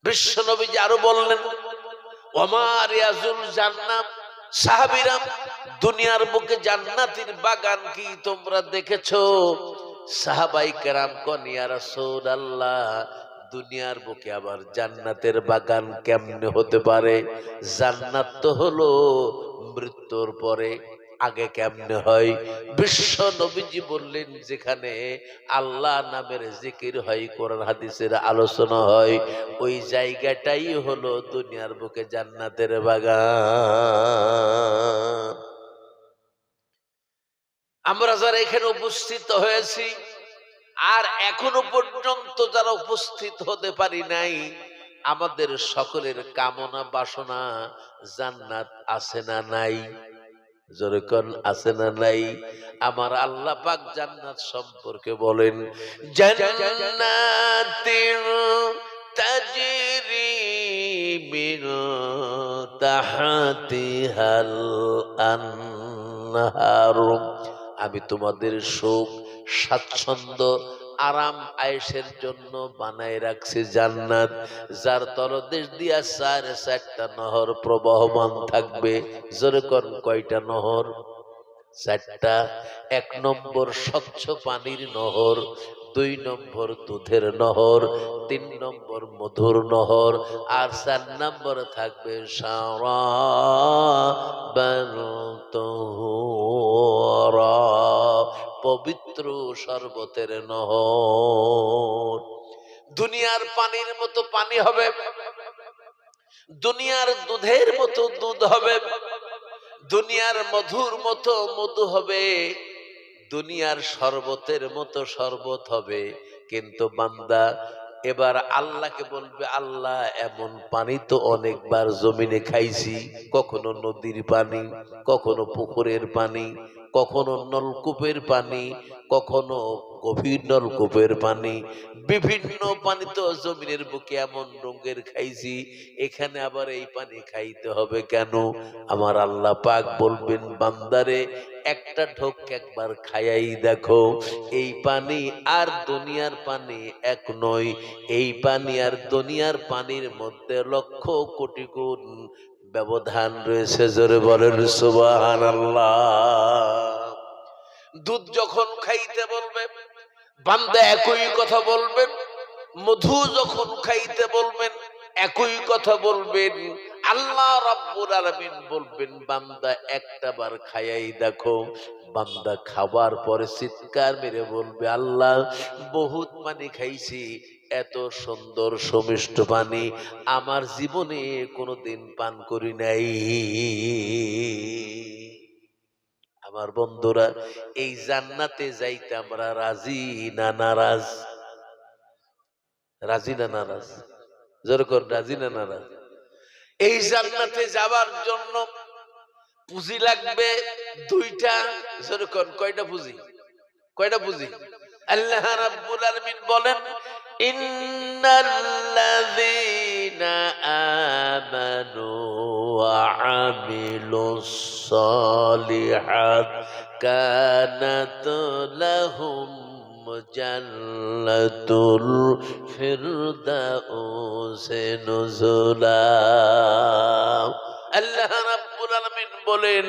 বিশ্ব নবীজি আরো বললেন, ওমা রিয়াজুল জান্নাত, সাহাবীরা দুনিয়ার বুকে জান্নাতের বাগান কি তোমরা দেখেছো? সাহাবাই কেরাম কোন ইয়া রাসূলুল্লাহ, দুনিয়ার বুকে আবার জান্নাতের বাগান কেমনে হতে পারে? জান্নাত তো হলো মৃত্যুর পরে, আগে কেমনে হয়? বিশ্ব নবীজি বললেন, যেখানে আল্লাহ নামের জিকির হয়, কোরআন হাদিসের আলোচনা হয়, ওই জায়গাটাই হলো দুনিয়ার বুকে জান্নাতের বাগান। আমরা যারা এখানে উপস্থিত হয়েছি আর এখনো পর্যন্ত যারা উপস্থিত হতে পারি নাই, আমাদের সকলের কামনা বাসনা জান্নাত আছে না নাই? যেরকম আছে না নাই? আমার আল্লাহ পাক জান্নাত সম্পর্কে বলেন, জান্নাতিন তাজরি মিন তাহতিহাল আনহার, আমি তোমাদের সুখ স্বাচ্ছন্দ্য আরাম আয়েশের জন্য বানায় রাখছি জান্নাত, যার তলদেশ দিয়া চারটা নহর প্রবাহমান থাকবে। জোরে কোন কয়টা নহর? চারটা। এক নম্বর স্বচ্ছ পানির নহর, দুই নম্বর দুধের নহর, তিন নম্বর মধুর নহর, আর চার নম্বর থাকবে পবিত্র শরবতের নহর। দুনিয়ার পানির মতো পানি হবে, দুনিয়ার দুধের মতো দুধ হবে, দুনিয়ার মধুর মতো মধু হবে, দুনিয়ার শরবতের মতো শরবত হবে। কিন্তু বান্দা এবার আল্লাহকে বলবে, আল্লাহ এমন পানি তো অনেকবার জমিনে খাইছি, কখনো নদীর পানি, কখনো পুকুরের পানি, কখনো নলকূপের পানি, কখনো গভীর নলকূপের পানি, বিভিন্ন পানি তো জমিনের বুকে এমন রঙের খাইছি, এখানে আবার এই পানি খাইতে হবে কেন? আমার আল্লাহ পাক বলবেন, বান্দারে একটা ঢোক একবার খাইয়াই দেখো, এই পানি আর দুনিয়ার পানি এক নয়, এই পানি আর দুনিয়ার পানির মধ্যে লক্ষ কোটি গুণ ব্যবধান রয়েছে। জোরে বলেন সুবহানাল্লাহ। দুধ যখন খাইতে বলবে, বান্দা একই কথা বলবেন, মধু যখন খাইতে বলবেন একই কথা বলবেন। আল্লাহ রাব্বুল আলামিন বলবেন, বান্দা একটা বার খাইয়াই দেখো। বান্দা খাবার পরে চিৎকার মেরে বলবে, আল্লাহ বহুত পানি খাইছি, এত সুন্দর সুমিষ্ট পানি আমার জীবনে কোনোদিন পান করি নাই। আমার বন্ধুরা, এই জান্নাতে যাইতে আমরা রাজি না নারাজ? রাজি না নারাজ? যেরকম রাজি না নারাজ? এই জান্নাতে যাবার জন্য পুঁজি লাগবে দুইটা। যেরকম কয়টা পুঁজি? কয়টা পুঁজি? আল্লাহ রাব্বুল আলামিন বলেন, ইন্নাল্লাযীনা আমানু ওয়া আমিলুস সালিহাত কানাত লাহুম জান্নাতুল ফিরদাউসি নুজুলা। আল্লাহ রাব্বুল আলামিন বলেন,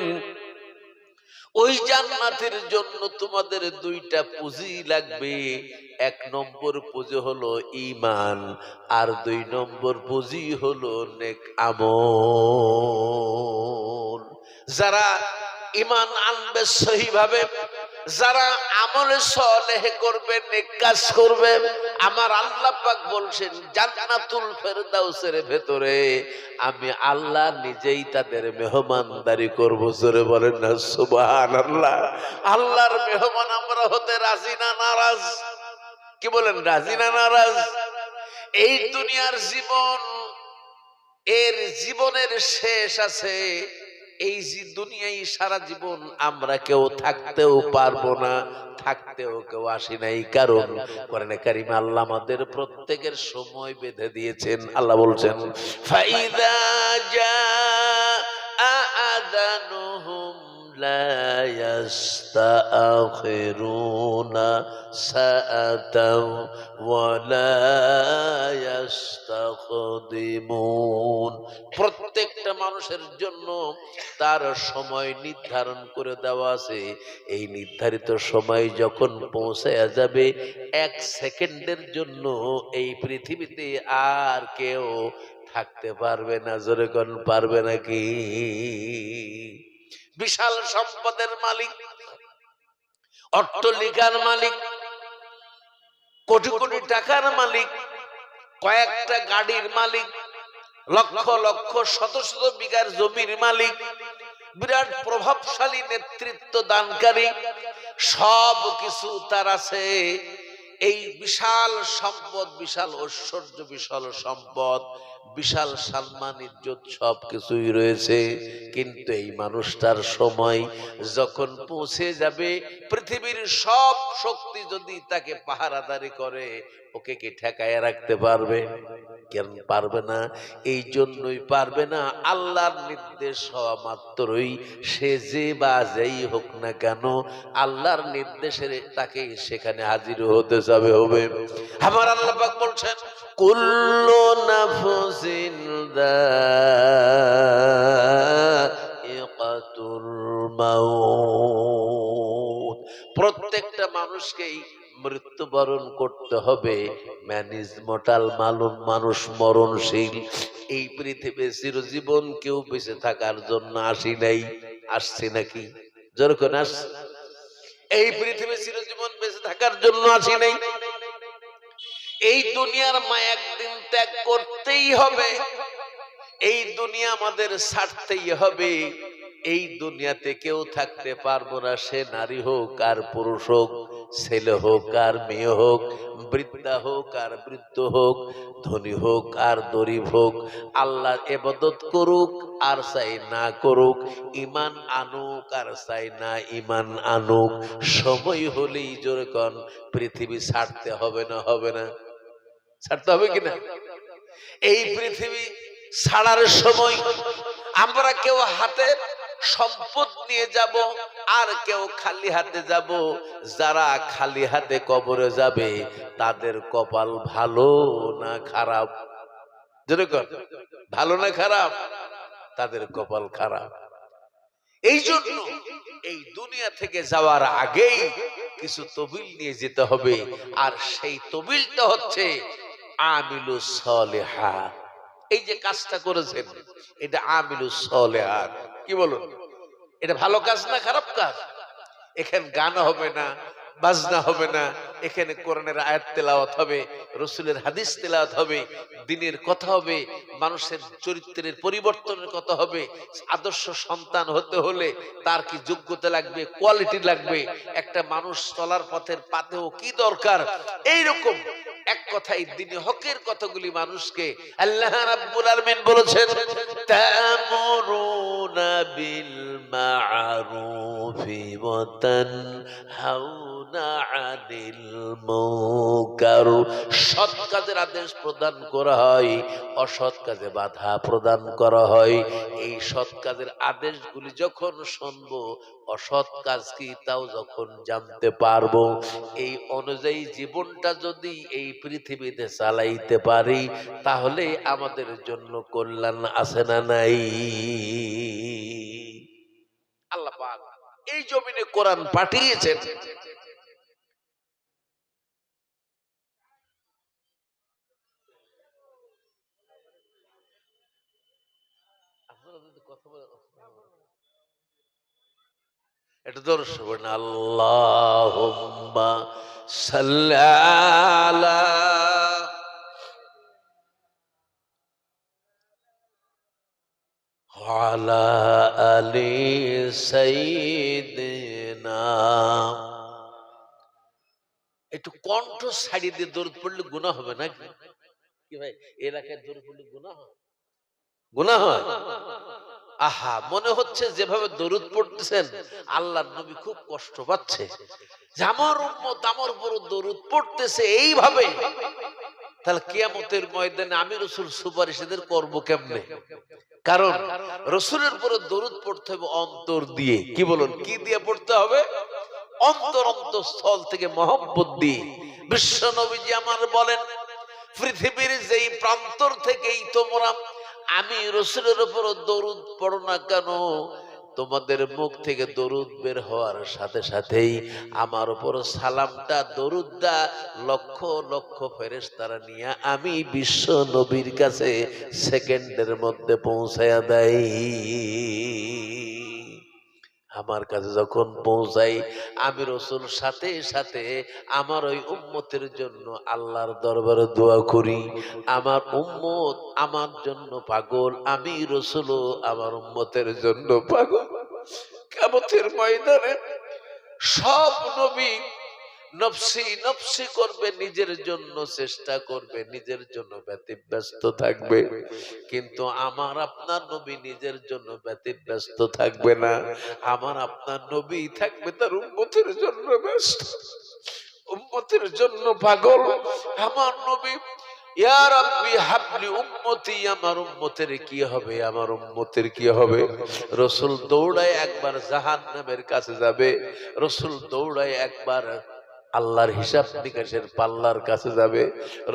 ওই জান্নাতের জন্য তোমাদের দুইটা পুঁজি লাগবে। এক নম্বর পুঁজি হলো ঈমান, আর দুই নম্বর পুঁজি হলো নেক আমল। যারা ঈমান আনবে সহিভাবে, যারা আমলে সালেহ করবে, নেক কাজ করবে, আমার আল্লাহ পাক বলছেন জান্নাতুল ফেরদাউসের ভেতরে আমি আল্লাহ নিজেই তাদের মেহমানদারি করব। জোরে বলেন না সুবহানাল্লাহ। আল্লাহর মেহমান আমরা হতে রাজি না নারাজ? কি বলেন, রাজি না নারাজ? এই দুনিয়ার জীবন, এর জীবনের শেষ আছে। এই যে দুনিয়ায় সারা জীবন আমরা কেউ থাকতেও পারবো না, থাকতেও কেউ আসি নাই। কারণ কোরআনে কারিমে আল্লাহ আমাদের প্রত্যেকের সময় বেঁধে দিয়েছেন। আল্লাহ বলছেন, ফাইদা জাআ আযানুহুম لا يستأخرون ساعة ولا يستقدمون। প্রত্যেকটা মানুষের জন্য তার সময় নির্ধারণ করে দেওয়া আছে। এই নির্ধারিত সময় যখন পৌঁছায়া যাবে, 1 সেকেন্ডের জন্য এই পৃথিবীতে আর কেউ থাকতে পারবে না। জোরে কোন পারবে নাকি? বিশাল সম্পদের মালিক, অট্টালিকার মালিক, কোটি কোটি টাকার মালিক, কয়েকটা গাড়ির মালিক, লক্ষ লক্ষ শত শত বিঘার জমির মালিক, বিরাট প্রভাবশালী নেতৃত্ব দানকারী, সব কিছু তার আছে। এই বিশাল সম্পদ, বিশাল ঐশ্বর্য, বিশাল সম্পদ, বিশাল সম্মান, ইজ্জত সব কিছুই রয়েছে। কিন্তু এই মানুষটার সময় যখন পৌঁছে যাবে, পৃথিবীর সব শক্তি যদি তাকে পাহারাদারি করে, ওকে কি ঠেকায় রাখতে পারবে? কেন পারবে না? এই জন্যই পারবে না, আল্লাহর নির্দেশ হওয়া মাত্রই সে যে বা যেই হোক না কেন, আল্লাহর নির্দেশে তাকে সেখানে হাজির হতে যাবে হবে। আমার আল্লাহ পাক বলছেন, কুল্লু নাফসিন যায়িকাতুল মাউত। প্রত্যেকটা মানুষকেই মৃত্যুবরণ করতে হবে। ম্যানেজমেন্টাল মানুষ মরণশীল। এই পৃথিবী চিরজীবন কেউ বেঁচে থাকার জন্য আসি নাই। আসছে নাকি? যখন আসছে, এই পৃথিবী চিরজীবন বেঁচে থাকার জন্য আসি নাই। এই দুনিয়ার মায়া একদিন ত্যাগ করতেই হবে। এই দুনিয়া আমাদের ছাড়তেই হবে। এই দুনিয়াতে কেউ থাকতে পারবো না, সে নারী হোক আর পুরুষ হোক, ছেলে হোক আর মেয়ে হোক, বৃদ্ধা হোক আর বৃদ্ধ হোক, ধনী হোক আর গরিব হোক। আল্লাহর ইবাদত করুক আর চাই না করুক, ঈমান আনুক আর চাই না ঈমান আনুক, সময় হলেই যেরকম পৃথিবী ছাড়তে হবে না? হবে না? ছাড়তে হবে কিনা? এই পৃথিবী ছাড়ার সময় আমরা কেউ হাতে সম্পদ নিয়ে যাব, আর কেউ খালি হাতে যাব। যারা খালি হাতে কবরে যাবে, তাদের কপাল ভালো না খারাপ? যেরকম ভালো না খারাপ? তাদের কপাল খারাপ। এই জন্য এই দুনিয়া থেকে যাওয়ার আগেই কিছু তবিল নিয়ে যেতে হবে। আর সেই তবিলটা হচ্ছে আমিলুস সলিহাত। এই যে কাজটা করেছেন, এটা আমিলুস সলিহাত। কি বলুন, এটা ভালো কাজ না খারাপ কাজ? এখানে গান হবে না, বাজনা হবে না, এখানে কোরআনের আয়াত তেলাওয়াত হবে, রাসূলের হাদিস তেলাওয়াত হবে, দ্বীনের কথা হবে, মানুষের চরিত্রের পরিবর্তনের কথা হবে। আদর্শ সন্তান হতে হলে তার কি যোগ্যতা লাগবে, কোয়ালিটি লাগবে, একটা মানুষ চলার পথের পাতেও কি দরকার, এইরকম এক কথাই দ্বীনি হকের কথাগুলি মানুষকে আল্লাহ রাব্বুল আলামিন বলেছেন, তা'মুরুনা বিল মা'রুফি ওয়া তানহাউনা আনিল মুনকার। সৎ কাজের আদেশ প্রদান করা হয়, অসৎ কাজে বাধা প্রদান করা হয়। এই সৎ কাজের আদেশগুলি যখন শুনবো, অসৎ কাজ কি তাও যখন জানতে পারবো, এই অনুযায়ী জীবনটা যদি এই পৃথিবীতে চালাইতে পারি, তাহলে আমাদের জন্য কল্যাণ আছে না নাই? আল্লাহ পাক এই জমিনে কোরআন পাঠিয়েছেন। আপনারা যদি কথা বলেন, এটা দর্শ বলেন, আল্লাহুম্মা সাল্লি আলা ওয়ালা আলি সাইয়্যিদিনা। একটু কণ্ঠ ছাড়িয়ে দিয়ে দরুদ পড়লে গুনাহ হবে নাকি? কি ভাই, এলাকায় দরুদ পড়লে গুনাহ হয়? গুনাহ হয়? আহা, মনে হচ্ছে যেভাবে দরুদ পড়তেছেন আল্লাহর নবী খুব কষ্ট পাচ্ছে, যে আমার উম্মত আমার উপর দরুদ পড়তেছে এইভাবে, তাহলে কিয়ামতের ময়দানে আমি রাসূল সুপারিশ এদের করব কেমনে? কারণ রসুলের উপরে দরুদ পড়তে হবে অন্তর দিয়ে। কি বলুন, কি দিয়ে পড়তে হবে? অন্তরস্থল থেকে মহব্বত দিয়ে। বিশ্ব নবীজি আমার বলেন, পৃথিবীর যেই প্রান্তর থেকেই তোমরা আমি রসুলের উপর দরুদ পড়ো না কেন, তোমাদের মুখ থেকে দরুদ বের হওয়ার সাথে সাথেই আমার উপর সালামটা, দরুদটা লক্ষ লক্ষ ফেরেশতারা নিয়ে আমি বিশ্ব নবীর কাছে সেকেন্ডের মধ্যে পৌঁছায়া দেয়। আমার কাছে যখন পৌঁছাই, আমি রসুল সাথে সাথে আমার ওই উম্মতের জন্য আল্লাহর দরবারে দোয়া করি। আমার উম্মত আমার জন্য পাগল, আমি রসুলও আমার উম্মতের জন্য পাগল। কিয়ামতের ময়দানে সব নবী নফসি নফসি করবে, নিজের জন্য চেষ্টা করবে, নিজের জন্য ব্যতিব্যস্ত থাকবে। কিন্তু আমার আপনার নবী নিজের জন্য ব্যতিব্যস্ত থাকবে না। আমার আপনার নবী থাকবে তার উম্মতের জন্য ব্যস্ত, উম্মতের জন্য পাগল। আমার নবী ইয়া রাব্বি হাবলি উম্মতি, আমার উম্মতের কি হবে, আমার উম্মতের কি হবে। রসুল দৌড়ায় একবার জাহান্নামের কাছে যাবে, রসুল দৌড়ায় একবার আল্লাহর হিসাব নিকাশের পাল্লার কাছে যাবে,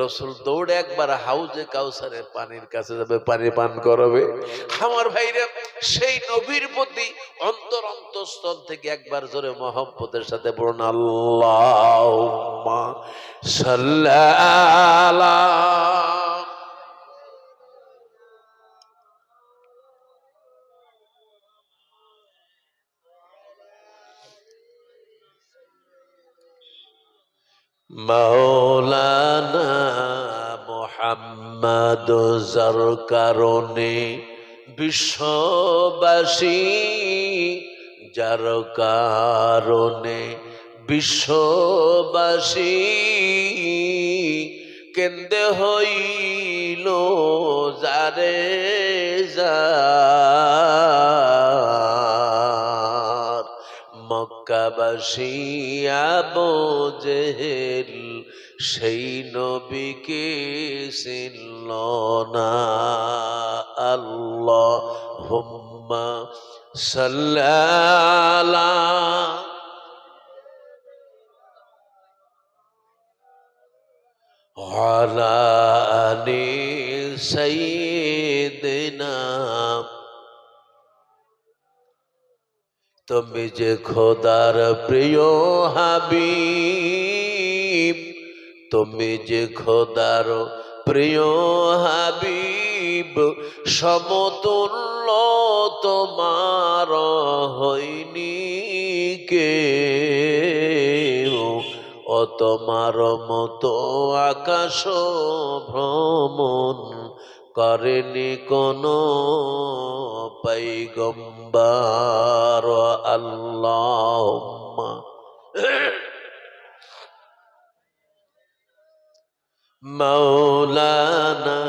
রসুল দৌড়ে একবার হাউজে কাউসারের পানির কাছে যাবে, পানি পান করাবে। আমার ভাইরা, সেই নবীর প্রতি অন্তরস্থল থেকে একবার জোরে মহব্বতের সাথে বলুন আল্লাহুম্মা সাল্লি আলা। মাওলানা মুহাম্মদ যার কারণে বিশ্ববাসী, যার কারণে বিশ্ববাসী কেন্দে হইল যারে যার। মক্কাবাসী আবু জেহেল সেই নবীকে চিনল না। আল্লাহুম্মা সাল্লি আলা। ওয়ালা আলি সাইয়্যিদিনা। তুমি যে খোদার প্রিয় হাবিব, তুমি যে খোদার প্রিয় হাবিব, সমতুল্য তোমার হয়নি কেউ। ও তোমার মতো আকাশ ভ্রমণ করেনি কোনো পয়গম্বর। আল্লাহুম্মা মাওলানা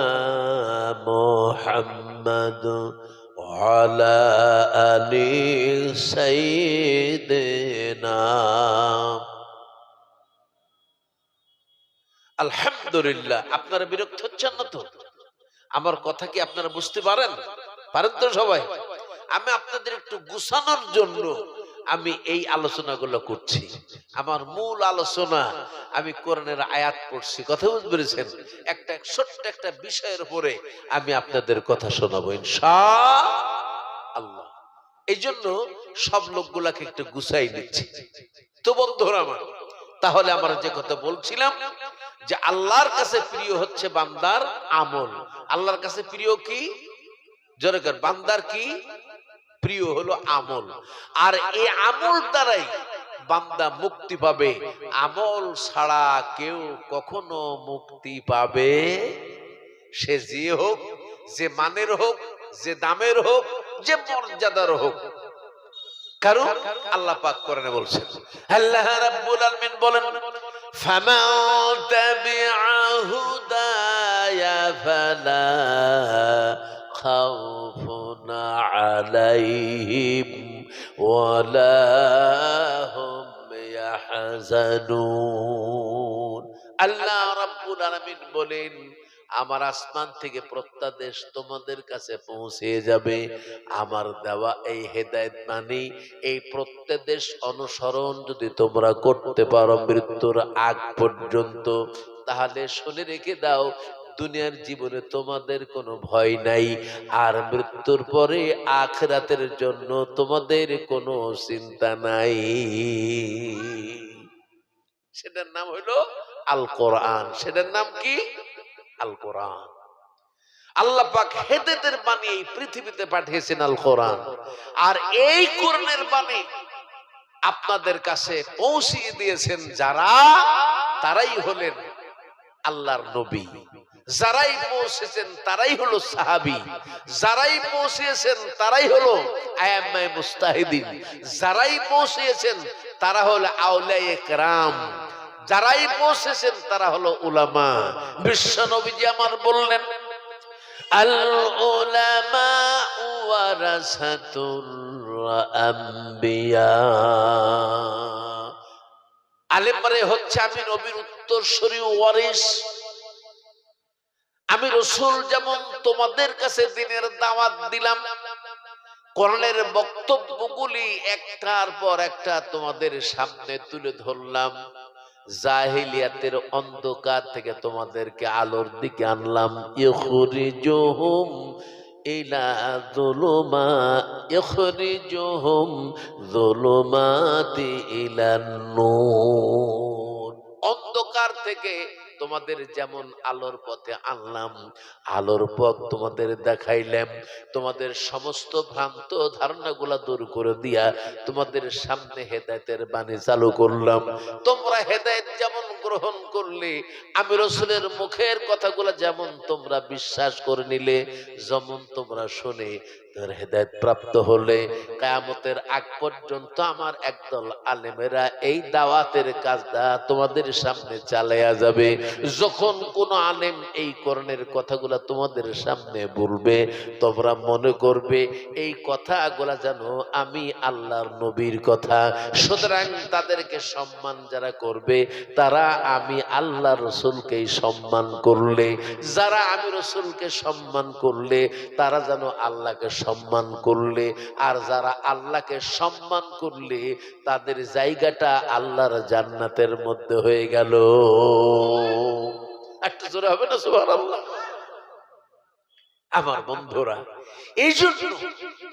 মুহাম্মদ ওয়ালা আলি সাইয়্যিদিনা। আলহামদুলিল্লাহ। আপনারা বিরক্ত হচ্ছেন না তো? আমার কথা কি আপনারা বুঝতে পারেন? পারেন তো সবাই? আমি আপনাদের একটু গুছানোর জন্য আমি এই আলোচনাগুলো করছি। আমার মূল আলোচনা, আমি কোরআনের আয়াত পড়ছি, কথা বুঝতে পেরেছেন? একটা ছোট্ট একটা বিষয়ের উপরে আমি আপনাদের কথা শোনাবো ইনশাআল্লাহ। এই জন্য সব লোকগুলাকে একটু গুছাই নিচ্ছি। তো বন্ধুরা আমার, তাহলে আমরা যে কথা বলছিলাম যে আল্লাহর কাছে প্রিয় হচ্ছে বান্দার আমল। আল্লাহর কাছে প্রিয় কি? জোরে কর, বান্দার কি প্রিয়? হলো আমল। আর এই আমল দ্বারাই বান্দা মুক্তি পাবে। আমল ছাড়া কেউ কখনো মুক্তি পাবে, সে যে হোক, যে মানের হোক, যে দামের হোক, যে মর্যাদার হোক। কারণ আল্লাহ পাক কোরআনে বলছেন, আল্লাহ রাব্বুল আলামিন বলেন, ফামান তাবিআ হুদায়া ফালা খাউফুন আলাইহিম ওয়ালা হুম ইয়াহজানুন। আল্লাহ রাব্বুল আলামিন বলেন, আমার আসমান থেকে প্রত্যাদেশ তোমাদের কাছে পৌঁছে যাবে। আমার দেওয়া এই হেদায়েত বাণী, এই প্রত্যাদেশ অনুসরণ যদি তোমরা করতে পারো মৃত্যুর আগ পর্যন্ত, তাহলে শুনে রেখে দাও, দুনিয়ার জীবনে তোমাদের কোনো ভয় নাই, আর মৃত্যুর পরে আখিরাতের জন্য তোমাদের কোনো চিন্তা নাই। সেটার নাম হলো আল কোরআন। সেটার নাম কি? আল কোরআন। আল্লাহ পাক হেদায়েতের বাণী এই পৃথিবীতে পাঠিয়েছেন আল কোরআন, আর এই কোরআনের বাণী আপনাদের কাছে পৌঁছিয়ে দিয়েছেন যারা, তারাই হলেন আল্লাহর নবী। যারাই পৌঁছেছেন তারাই হলো সাহাবী, যারাই পৌঁছেছেন তারাই হলো আয়াম্মায়ে মুস্তাহিদিন, যারাই পৌঁছেছেন তারা হলো আউলিয়ায়ে কেরাম, যারাই পৌঁছেছেন তারা হলো উলামা। বিশ্ব নবীজি আমার বললেন, আল উলামা ওয়ারাসাতুল আম্বিয়া। আলেমরা হচ্ছে আমি নবীর উত্তরসূরি ওয়ারিস। আমি রাসূল যেমন তোমাদের কাছে দ্বীনের দাওয়াত দিলাম, কোরআনের বক্তব্যগুলি একটার পর একটা তোমাদের সামনে তুলে ধরলাম, জাহিলিয়াতের অন্ধকার থেকে তোমাদেরকে আলোর দিকে আনলাম। ইখরিজুহুম ইলা ইখরিজুহুম যুলুমাতি ইলান নূর। অন্ধকার থেকে তোমাদের যেমন আলোর পথে আনলাম, আলোর পথ তোমাদের দেখাইলাম, তোমাদের সমস্ত ভ্রান্ত ধারণাগুলা দূর করে দিয়া তোমাদের সামনে হেদায়েতের বাণী চালু করলাম। তোমরা হেদায়েত যেমন গ্রহণ করলে, আমি রাসূলের মুখের কথাগুলা যেমন তোমরা বিশ্বাস করে নিলে, যেমন তোমরা শুনে হেদায়েত প্রাপ্ত হলে, কিয়ামতের আগ পর্যন্ত আমার একদল আলেমেরা এই দাওয়াতের কাজটা তোমাদের সামনে চালায়া যাবে। যখন কোন আলেম এই কোরআনের কথাগুলা তোমাদের সামনে বলবে, তোমরা মনে করবে এই কথাগুলা যেন আমি আল্লাহর নবীর কথা। সুতরাং তাদেরকে সম্মান যারা করবে, তারা আমি আল্লাহ রাসূলকেই সম্মান করলে, যারা আমি রাসূলকে সম্মান করলে তারা যেন আল্লাহকে সম্মান করলে, আর যারা আল্লাহকে সম্মান করলে তাদের জায়গাটা আল্লাহর জান্নাতের মধ্যে হয়ে গেল। একটু জোরে হবে না সুবহানাল্লাহ? আমার বন্ধুরা, এই জন্য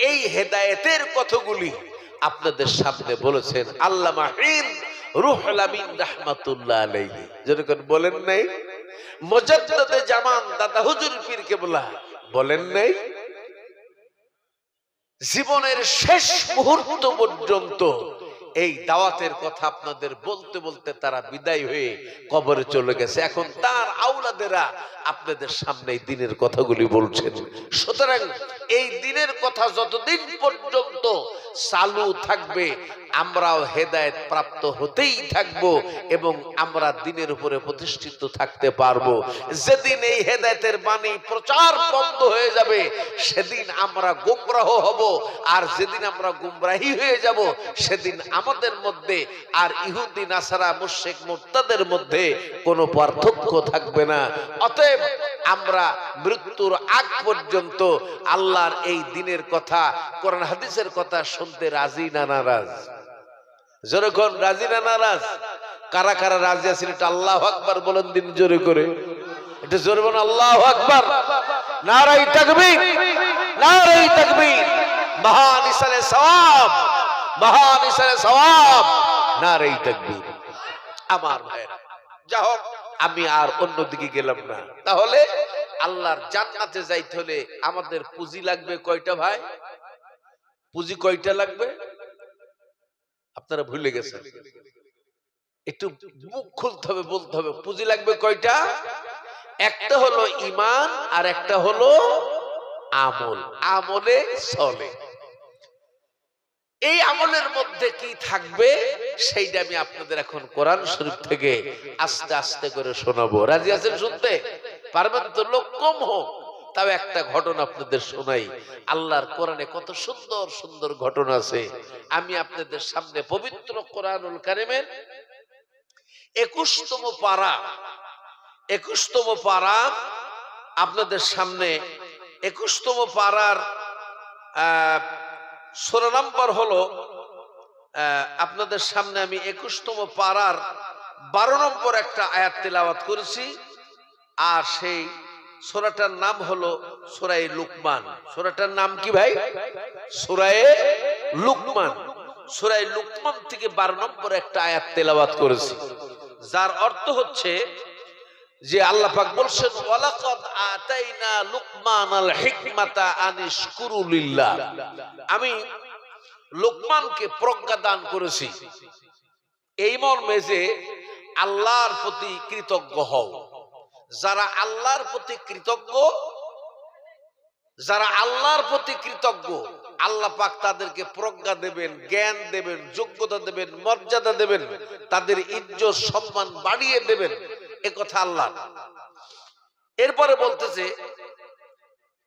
এই হেদায়েতের কথাগুলি আপনাদের সামনে বলেছেন আল্লামা হিন্দ রুহুল আমিন রাহমাতুল্লাহ আলাইহি। যেরকম বলেন নাই মুজাদ্দিদে জামান দাদা হুজুর পীর কেবলা বলেন নাই, জীবনের শেষ মুহূর্ত পর্যন্ত এই দাওয়াতের কথা আপনাদের বলতে বলতে তারা বিদায় হয়ে কবরে চলে গেছে। এখন তার আওলাদেরা আপনাদের সামনে এই দিনের কথাগুলি বলছেন। সুতরাং এই দিনের কথা যতদিন পর্যন্ত চালু থাকবে, আমরাও হেদায়েত প্রাপ্ত হতেই থাকব এবং আমরা দিনের উপরে প্রতিষ্ঠিত থাকতে পারবো। যেদিন এই হেদায়েতের বাণী প্রচার বন্ধ হয়ে যাবে, সেদিন আমরা গোমরাহ হব, আর যেদিন আমরা গুমরাহী হয়ে যাব, সেদিন আমাদের মধ্যে আর ইহুদি নাসারা মুশরিক মুরতাদের মধ্যে কোনো পার্থক্য থাকবে না। অতএব আমরা মৃত্যুর আগ পর্যন্ত আল্লাহর এই দিনের কথা, কোরআন হাদিসের কথা শুনতে রাজি না নারাজ? যখন রাজি না নারাজ? কারা কারা রাজি আছেন এটা আল্লাহু আকবার বলেন দিন জোরে করে, এটা জোরে বলেন আল্লাহু আকবার। নারায়ে তাকবীর, নারায়ে তাকবীর। মহান ইসালে সওয়াব, মহান ইসালে সওয়াব, নারায়ে তাকবীর। আমার ভাইরা, যা হোক, আমি আর অন্যদিকে গেলাম না। তাহলে আল্লাহর জান্নাতে যাইতে হলে আমাদের পুঁজি লাগবে কয়টা ভাই? পুঁজি কয়টা লাগবে আপনারা ভুলে গেছেন? একটু মুখ খুলতে হবে, বলতে হবে। পুঁজি লাগবে কয়টা? একটা হলো ঈমান, আর একটা হলো আমল। আমলে চলে। এই আমলের মধ্যে কি থাকবে সেইটা আমি আপনাদের এখন কোরআন শরীফ থেকে আস্তে আস্তে করে শোনাবো। রাজি আছেন শুনতে? পারবেন তো? লোক কম হোক, তাও একটা ঘটনা আপনাদের শোনাই। আল্লাহর কোরআনে কত সুন্দর সুন্দর ঘটনা আছে। আমি আপনাদের সামনে পবিত্র কোরআনুল কারীমের 21তম পারা আপনাদের সামনে 21তম পারার 16 নম্বর হলো, আপনাদের সামনে আমি 21তম পারার 12 নম্বর একটা আয়াত তেলাওয়াত করেছি। আর সেই সূরাটার নাম হলো সূরা লুকমান। সূরাটার নাম কি ভাই? সূরা লুকমান। সূরা লুকমান থেকে 12 নম্বর একটা আয়াত তেলাওয়াত করেছি, যার অর্থ হচ্ছে যে আল্লাহ পাক বলছেন, ওয়ালাকাদ আতাইনা লুকমানাল হিকমাতা আনিশকুরু লিল্লাহ। আমি লুকমানকে প্রজ্ঞা দান করেছি এই মর্মে যে আল্লাহর প্রতি কৃতজ্ঞ হও। যারা আল্লাহর প্রতি কৃতজ্ঞ, যারা আল্লাহর প্রতি কৃতজ্ঞ, আল্লাহ পাক তাদেরকে প্রজ্ঞা দেবেন, জ্ঞান দেবেন, যোগ্যতা দেবেন, মর্যাদা দেবেন, তাদের ইজ্জত সম্মান বাড়িয়ে দেবেন। এ কথা আল্লাহ। এরপরে বলতেছে,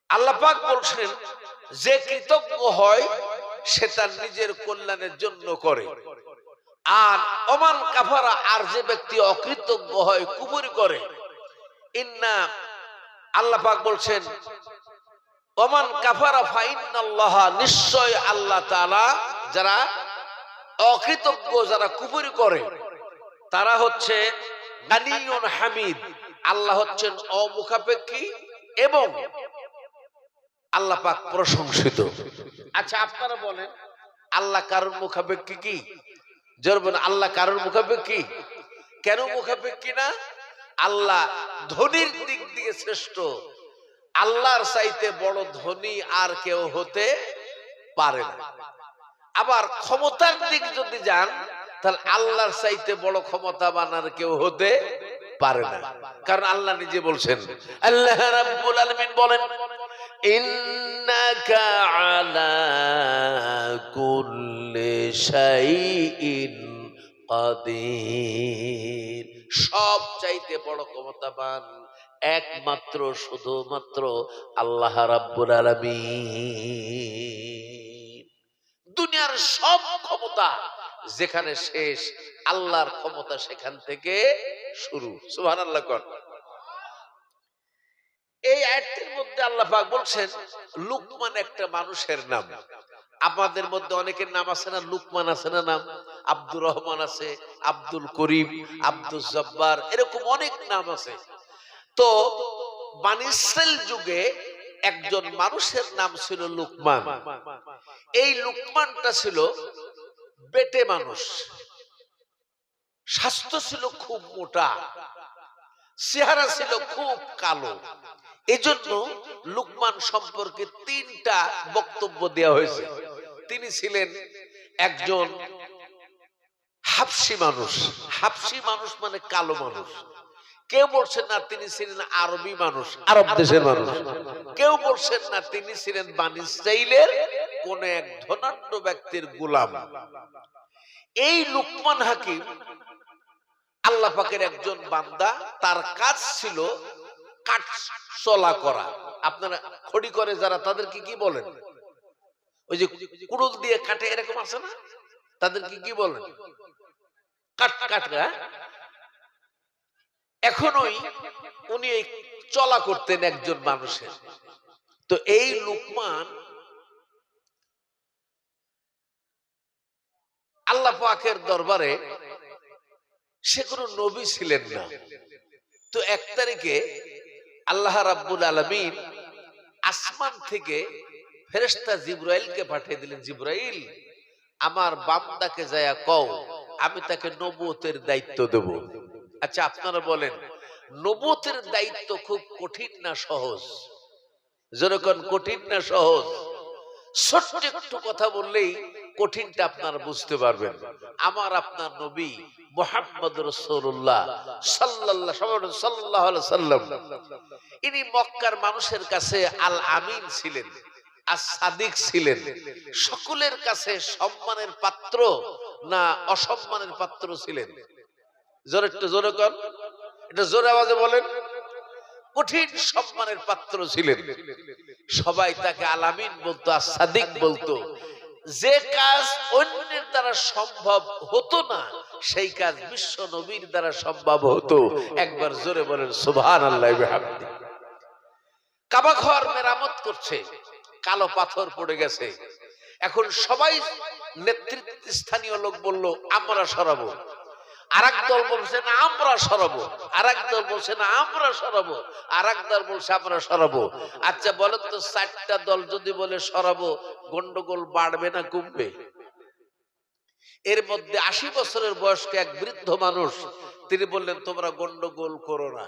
আল্লাহ পাক বলছেন যে কৃতজ্ঞ হয় সে তার নিজের কল্যাণের জন্য করে, আর ওমান কাফারা, আর যে ব্যক্তি অকৃতজ্ঞ হয়, কুফর করে, ইন্না, আল্লাহ পাক বলছেন ওমান কাফারা ফাইন্নাল্লাহ, নিশ্চয় আল্লাহ তাআলা, যারা অকৃতজ্ঞ, যারা কুফর করে, তারা হচ্ছে গানিয়ুন হামিদ, আল্লাহ হচ্ছেন অমুখাপেক্ষী এবং আল্লাহ পাক প্রশংসিত। আচ্ছা আপনারা বলেন, আল্লাহ কারোর মুখাপেক্ষী কি? জরবেন, আল্লাহ কারোর মুখাপেক্ষী? কেন মুখাপেক্ষী না? আল্লাহ ধনীর দিক দিয়ে শ্রেষ্ঠ। আল্লাহর চাইতে বড় ধনী আর কেউ হতে পারে না। আবার ক্ষমতার দিক যদি যান, তাহলে আল্লাহর চাইতে বড় ক্ষমতাবান আর কেউ হতে পারে না। কারণ আল্লাহ নিজে বলছেন, আল্লাহ রাব্বুল আলামিন বলেন, ইন্নাকা আলা কুল্লি শাইইন কাদির। সব চাইতে বড় ক্ষমতাবান একমাত্র, শুধুমাত্র আল্লাহ রাব্বুল আলামিন। দুনিয়ার সব ক্ষমতা যেখানে শেষ, আল্লাহর ক্ষমতা সেখান থেকে শুরু। সুবহানাল্লাহ কোন। এই আয়াতের মধ্যে আল্লাহ পাক বলছেন লুকমান একটা মানুষের নাম। আমাদের মধ্যে অনেকের নাম আছে না? লুকমান আছে না নাম? আব্দুর রহমান আছে, আব্দুল করিম, আব্দুল জব্বার, এরকম অনেক নাম আছে। তো বনী ইসরাইল যুগে একজন মানুষের নাম ছিল লুকমান। এই লুকমানটা ছিল বেটে মানুষ, স্বাস্থ্য ছিল খুব মোটা, চেহারা ছিল খুব কালো। এজন্য লুকমান সম্পর্কে 3টা বক্তব্য দেওয়া হয়েছে। তিনি ছিলেন একজন হাবশী মানুষ। হাবশী মানুষ মানে কালো মানুষ। কেউ বলছেন না তিনি ছিলেন আরবি মানুষ, আরব দেশের মানুষ। কেউ বলছেন না তিনি ছিলেন বনী ইসরাইলের কোন এক ধনাঢ্য ব্যক্তির গোলাম। এই লুকমান হাকিম আল্লাহ পাকের একজন বান্দা। তার কাজ ছিল কাঠ চলা করা। আপনারা খড়ি করে যারা, তাদেরকে কি বলেন? ওই যে কুড়ুল দিয়ে কাটে, এরকম আছে না? তাদেরকে কি বলেন? কাঠরা। এখনই উনি চলা করতেন একজন মানুষের। তো এই লুকমান আল্লাহ পাকের দরবারে, সে কোনো নবী ছিলেন না। তো 1 তারিখে আল্লাহ রাব্বুল আলামিন আসমান থেকে ফেরেশতা জিবরাইলকে পাঠিয়ে দিলেন, জিবরাইল আমার বান্দাকে যায়া কও আমি তাকে নবুয়তের দায়িত্ব দেব। আচ্ছা আপনারা বলেন, নবুয়তের দায়িত্ব খুব কঠিন না সহজ? যেরকম কঠিন না সহজ? ছোট্ট একটু কথা বললেই কঠিনটা আপনারা বুঝতে পারবেন। আমার আপনার নবী মুহাম্মদ রাসূলুল্লাহ সাল্লাল্লাহু আলাইহি সাল্লাম, ইনি মক্কার মানুষের কাছে আল আমিন ছিলেন, as-সাদিক ছিলেন। সকলের কাছে সম্মানের পাত্র না অসম্মানের পাত্র ছিলেন? জোরে একটু জোরে কর, এটা জোরে আওয়াজে বলেন। কঠিন সম্মানের পাত্র ছিলেন। সবাই তাকে আল আমিন বলতো, as-সাদিক বলতো। যে কাজ অন্যের দ্বারা সম্ভব হতো না, সেই কাজ বিশ্ব নবীর দ্বারা সম্ভব হতো। একবার জোরে বলেন সুবহানাল্লাহি ওয়া বিহামদিহি। কাবা ঘর মেরামত করছে, কালো পাথর পড়ে গেছে। এখন সবাই নেতৃস্থানীয় লোক বলল আমরা সরাবো, আরেক দল বলছে না আমরা সরাবো, আরেক দল বলছে না আমরা সরাবো, আরেক দল বলছে আমরা সরাবো। আচ্ছা বলেন তো, চারটা দল যদি বলে সরাবো, গন্ডগোল বাড়বে না কমবে? এর মধ্যে ৮০ বছরের বয়স্ক এক বৃদ্ধ মানুষ, তিনি বললেন তোমরা গন্ডগোল করো না,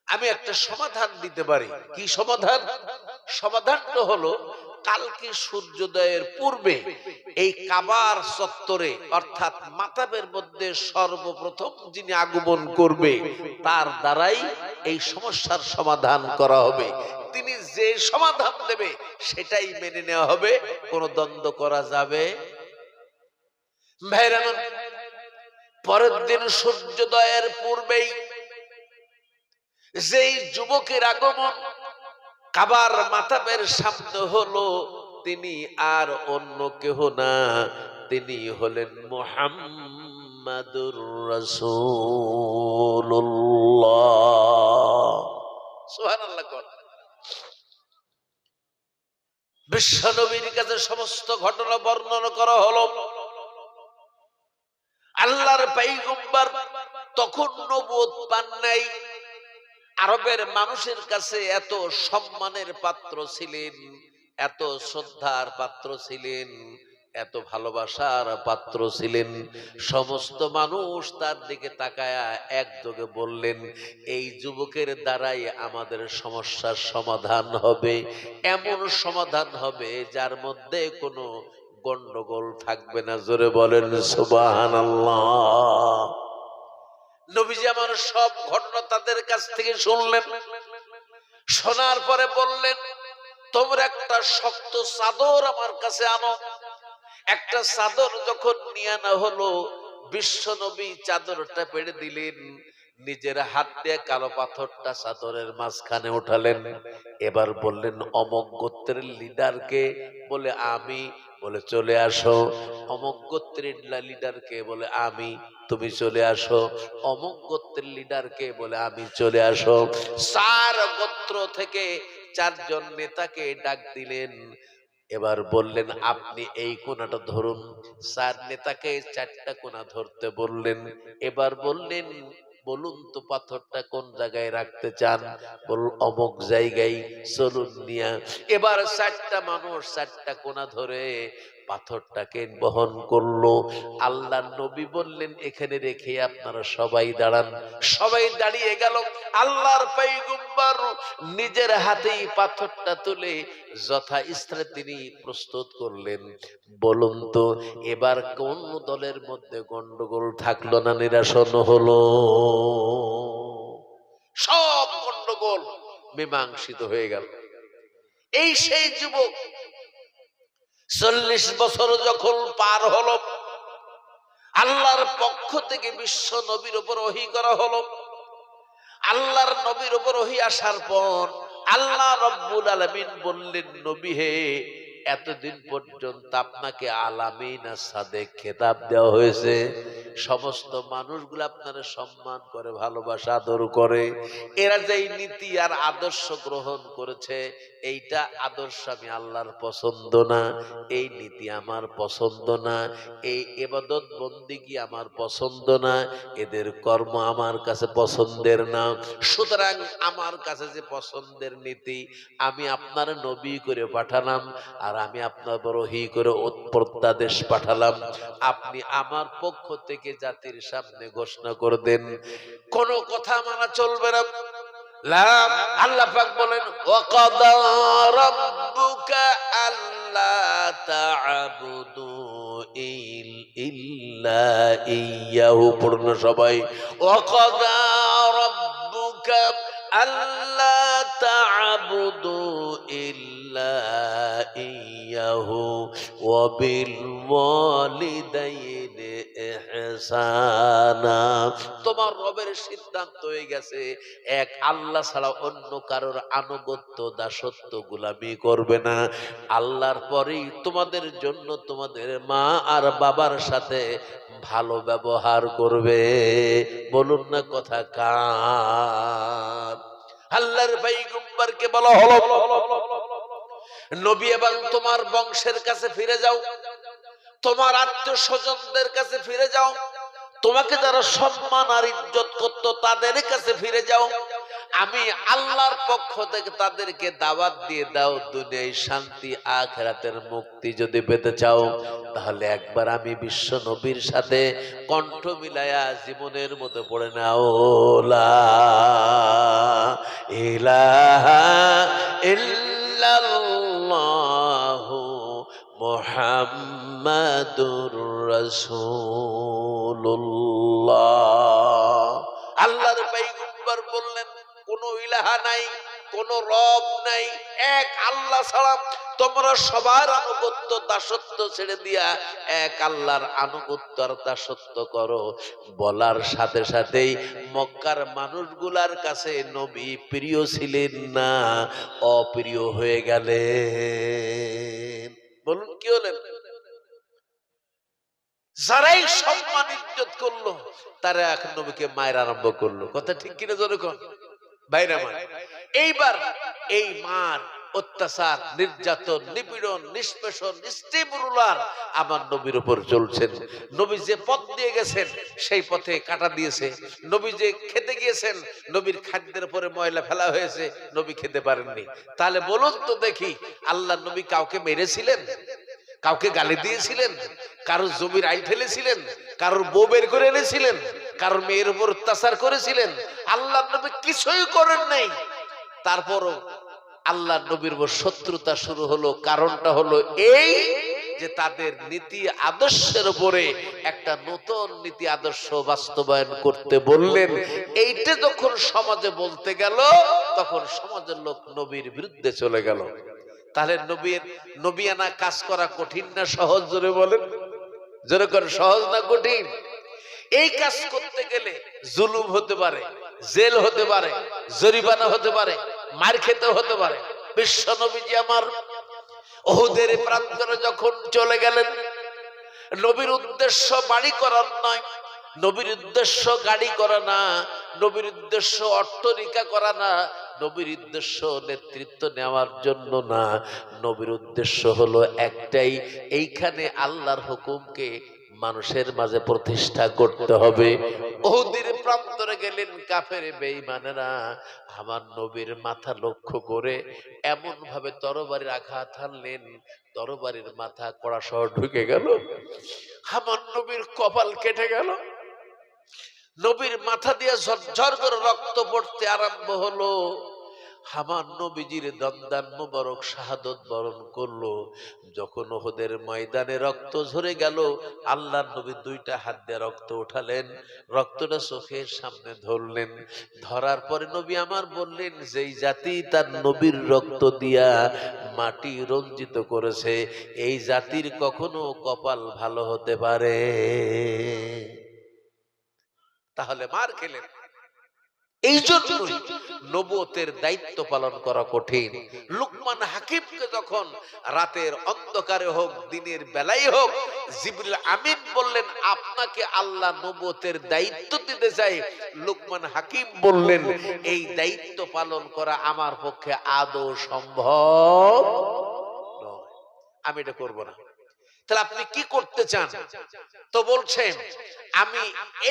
আমি একটা সমাধান দিতে পারি। কি সমাধান? সমাধানটা হলো কালকে সূর্যোদয়ের পূর্বে এই কাবার চত্বরে অর্থাৎ মাতাবের মধ্যে সর্বপ্রথম যিনি আগমন করবে তার দ্বারাই এই সমস্যার সমাধান করা হবে। তিনি যে সমাধান দেবে সেটাই মেনে নেওয়া হবে, কোনো দ্বন্দ্ব করা যাবে। ভাইরা আমার, পরের দিন সূর্যোদয়ের পূর্বেই যেই যুবকের আগমন কাবার মাতাবের সামনে হলো, তিনি আর অন্য কেহ না, তিনি হলেন মুহাম্মাদুর রাসূলুল্লাহ। সুবহানাল্লাহ। বিশ্বনবীর কাছে সমস্ত ঘটনা বর্ণনা করা হলো। আল্লাহর পয়গম্বর তখন নবুয়ত পান নাই, আরবের মানুষের কাছে এত সম্মানের পাত্র ছিলেন, এত শ্রদ্ধার পাত্র ছিলেন, এত ভালোবাসার পাত্র ছিলেন। সমস্ত মানুষ তার দিকে তাকায়া একযোগে বললেন এই যুবকের দ্বারাই আমাদের সমস্যার সমাধান হবে, এমন সমাধান হবে যার মধ্যে কোনো গন্ডগোল থাকবে না। জোরে বলেন সুবহানাল্লাহ। নবীজি আমার সব ঘটনা তাদের কাছ থেকে শুনলেন। শোনার পরে বললেন তোমরা একটা শক্ত চাদর আমার কাছে আনো। একটা চাদর যখন নিয়ে আনা হলো, বিশ্ব নবী চাদরটা পেড়ে দিলেন, নিজের হাত দিয়ে কালো পাথরটা চাদরের মাঝখানে উঠালেন। এবার বললেন অমক গোত্রের লিডারকে? বলে আমি। বলে চলে আসো। অমক গোত্রের লিডারকে? বলে আমি। তুমি চলে আসো। অমক গোত্রের লিডারকে? বলে আমি। চলে আসো। 4 গোত্র থেকে 4 জন নেতাকে ডাক দিলেন। এবার বললেন আপনি এই কোণাটা ধরুন। 4 নেতাকে 4টা কোণা ধরতে বললেন। এবার বললেন বলুন তো পাথরটা কোন জায়গায় রাখতে চান? বল অমুক জায়গায়, চলুন নিয়া। এবার 4টা মানুষ 4টা কোণা ধরে পাথরটাকে বহন করলো। আল্লাহর নবী বললেন এখানে রেখে আপনারা সবাই দাঁড়ান। সবাই দাঁড়িয়ে গেল। আল্লাহর পয়গম্বর নিজের হাতেই পাথরটা তুলে যথা স্থানে তিনি প্রস্তুত করলেন। বলুন তো এবার কোন দলের মধ্যে গন্ডগোল থাকলো না নিরসন হলো? সব গন্ডগোল মীমাংসিত হয়ে গেল। এই সেই যুবক 40 বছর যখন পার হলো, আল্লাহর পক্ষ থেকে বিশ্ব নবীর উপর ওহী করা হলো। আল্লাহর নবীর উপর ওহী আসার পর আল্লাহ রাব্বুল আলামিন বললেন নবী হে, এতদিন পর্যন্ত আপনাকে আলামিন সাদেক খেতাব দেওয়া হয়েছে। সমস্ত মানুষগুলো আপনারা সম্মান করে, ভালোবাসা, আদর করে। এরা যে নীতি আর আদর্শ গ্রহণ করেছে, এইটা আদর্শ আমি আল্লাহর পছন্দ না, এই নীতি আমার পছন্দ না, এই ইবাদত বন্দেগী আমার পছন্দ না, এদের কর্ম আমার কাছে পছন্দের না। সুতরাং আমার কাছে যে পছন্দের নীতি, আমি আপনার নবী করে পাঠালাম, আর আমি আপনার ওহী করে প্রত্যাদেশ পাঠালাম। আপনি আমার পক্ষ থেকে জাতির সামনে ঘোষণা করে দেন, কোন কথা মানা চলবে না। আল্লাহ পাক বলেন ওয়াকাদা রাব্বুকা আল্লা তা'বুদু ইল্লা ইয়্যাহু। পূর্ণ সবাই ওয়াকাদা রাব্বুকা আল্লা তা'বুদু ইল্লা ইয়্যাহু ওয়া বিল ওয়ালিদাইনি ইহসানা। তোমার রবের সিদ্ধান্ত হয়ে গেছে এক আল্লাহ ছাড়া অন্য কারোর আনুগত্য, দাসত্ব, গোলামি করবে না। আল্লাহর পরেই তোমাদের জন্য তোমাদের মা আর বাবার সাথে ভালো ব্যবহার করবে। বলুন না কথা কার? আল্লাহর পয়গম্বরকে বলা হলো, নবী এবং তোমার বংশের কাছে ফিরে যাও, তোমার আত্মীয় স্বজনদের কাছে ফিরে যাও, তোমাকে যারা সম্মান আর ইজ্জত করত তাদের কাছে ফিরে যাও। আমি আল্লাহর পক্ষ থেকে তাদেরকে দাওয়াত দিয়ে দাও, দুনিয়ায় শান্তি আখিরাতের মুক্তি যদি পেতে চাও, তাহলে একবার আমি বিশ্ব নবীর সাথে কণ্ঠ মিলায়া জীবনের মতো পড়ে নাও, লা ইলাহা ইল্লাল্লাহু মুহাম্মাদুর রাসূলুল্লাহ। আল্লাহর পয়গম্বর বললেন, কোন ইলাহা নাই, কোন রব নাই, এক আল্লাহ ছাড়া তোমরা সবার আনুগত্য দাসত্ব ছেড়ে দিয়া এক আল্লাহর আনুগত্য আর দাসত্ব করো। বলার সাথে সাথেই মক্কার মানুষগুলার কাছে নবী প্রিয় ছিলেন না, অপ্রিয় হয়ে গেলেন। বলুন কি হলেন? যারাই সম্মান ইজ্জত করলো তারা এখন নবীকে মায়ের আরম্ভ করলো। কথা ঠিক কিনা জোরে কোন ভাইরা? এইবার এই মার অত্যাচার, নির্যাতন, নিপীড়ন, নিষ্পেষণ, স্টিমরুলার আমার নবীর উপর চলছেন। নবী যে পথ দিয়ে গেছেন সেই পথে কাটা দিয়েছে। নবী যে খেতে গিয়েছেন, নবীর খাদ্যের উপরে ময়লা ফেলা হয়েছে, নবী খেতে পারেননি। তাহলে বলুন তো দেখি, আল্লাহ নবী কাউকে মেরেছিলেন? কাউকে গালি দিয়েছিলেন? কারোর জমির আইল ফেলেছিলেন? কারোর বউ বের করে এনেছিলেন? কারোর মেয়ের উপর অত্যাচার করেছিলেন? আল্লাহ নবী কিছুই করেন নাই। তারপরও আল্লাহ নবীর উপর শত্রুতা শুরু হলো। কারণটা হলো এই যে তাদের নীতি আদর্শের উপরে একটা নতুন নীতি আদর্শ বাস্তবায়ন করতে বললেন। এইটা যখন সমাজে বলতে গেল, তখন সমাজের লোক নবীর বিরুদ্ধে চলে গেল। তাহলে নবিয়ানা কাজ করা কঠিন না সহজ? জোরে বলেন, জোরে করে, সহজ না কঠিন? এই কাজ করতে গেলে জুলুম হতে পারে, জেল হতে পারে, জরিমানা হতে পারে, মার খেতে হতে পারে। বিশ্ব নবীজি আমার উহুদের প্রান্তরে যখন চলে গেলেন, নবীর উদ্দেশ্য বাড়ি করার নয়, নবীর উদ্দেশ্য গাড়ি করা না, নবীর উদ্দেশ্য অট্টালিকা করা না, নবীর উদ্দেশ্য নেতৃত্ব নেওয়ার জন্য না। নবীর উদ্দেশ্য হলো একটাই, এইখানে আল্লাহর হুকুমকে মানুষের মাঝে প্রতিষ্ঠা করতে হবে। উহুদের প্রান্তরে গেলেন কাফের বেঈমানেরা, আমার নবীর মাথা লক্ষ্য করে এমন ভাবে তরবারির আঘাত হানলেন, তরবারির মাথা কড়া সহ ঢুকে গেল। আমার নবীর কপাল কেটে গেল, নবীর মাথা দিয়ে ঝরঝর করে রক্ত পড়তে আরম্ভ হলো। আমার নবীজির দন্দান মোবারক শাহাদত বরণ করলো। যখন উহুদের ময়দানে রক্ত ঝরে গেল, আল্লাহর নবী দুইটা হাত দিয়ে রক্ত উঠালেন, রক্তটা চোখের সামনে ধরলেন। ধরার পরে নবী আমার বললেন, যেই জাতি তার নবীর রক্ত দিয়া মাটি রঞ্জিত করেছে, এই জাতির কখনো কপাল ভালো হতে পারে? তাহলে মার খেলেন। এই জন্যই নবুয়তের দায়িত্ব পালন করা কঠিন। লুকমান হাকিমকে যখন রাতের অন্ধকারে হোক দিনের বেলায় হোক জিবরিল আমিন বললেন, আপনাকে আল্লাহ নবুয়তের দায়িত্ব দিতে চাই, লুকমান হাকিম বললেন, এই দায়িত্ব পালন করা আমার পক্ষে আদৌ সম্ভব নয়, আমি এটা করব না। তাহলে আপনি কি করতে চান? তো বলছেন, আমি